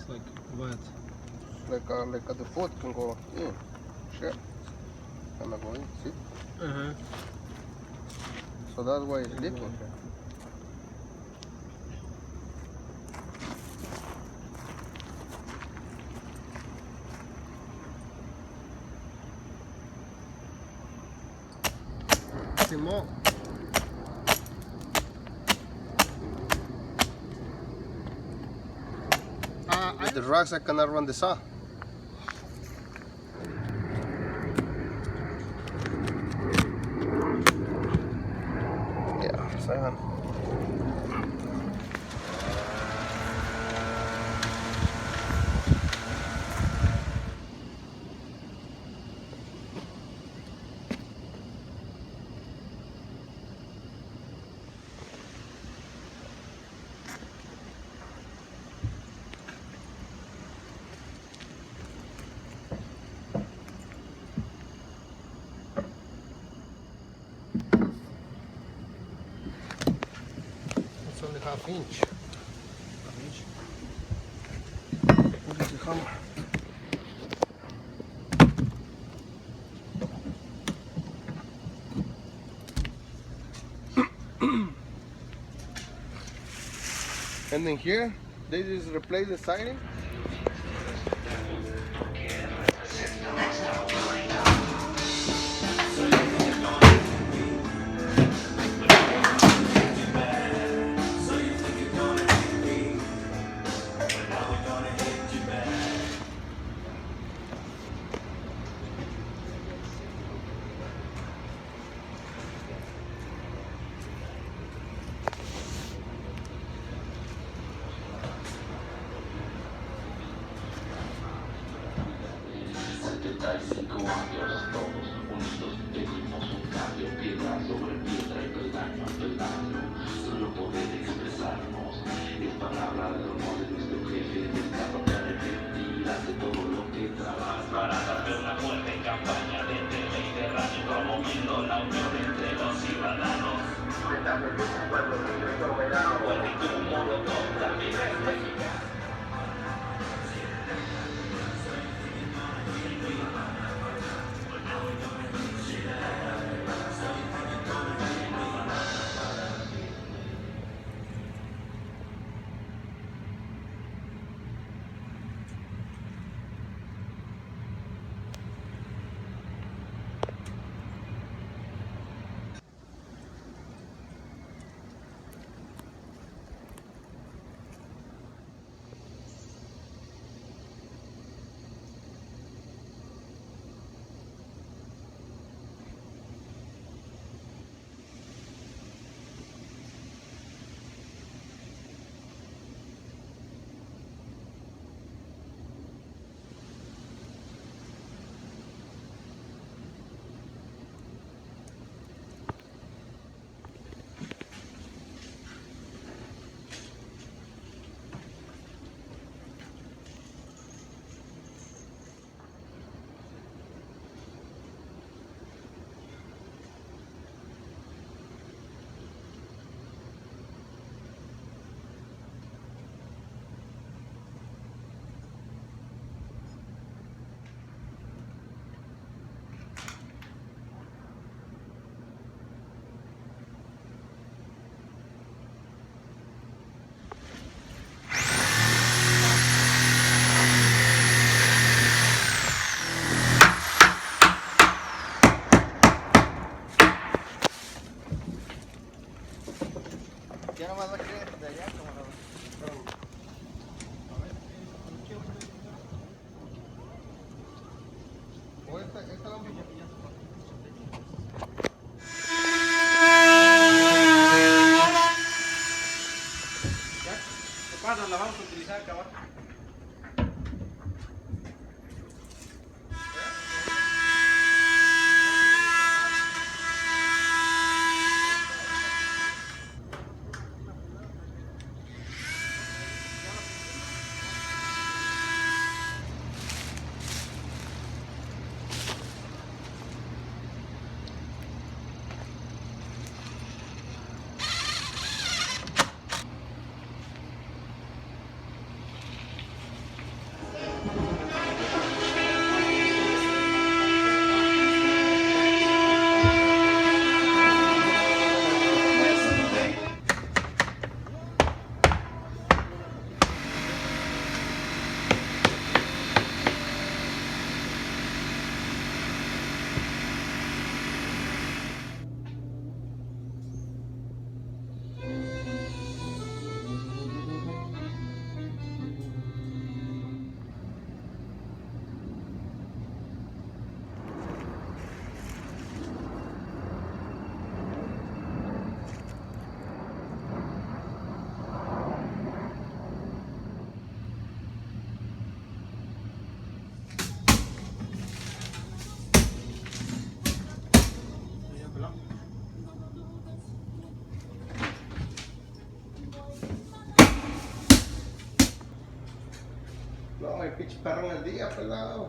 like wet. Like the foot can go in. Shit. Can I go in? See? So that's why it's leaking here. Simón. With the rocks I cannot run the saw. Yeah, sayang. It's only half inch. What is the hammer? And then here, they just replace the siding. Ya nomás va a querer de allá, camarada. O esta lámpara. ¿Ya? ¿Qué pasa? La vamos a utilizar, cabrón. may pitch parang na di pala.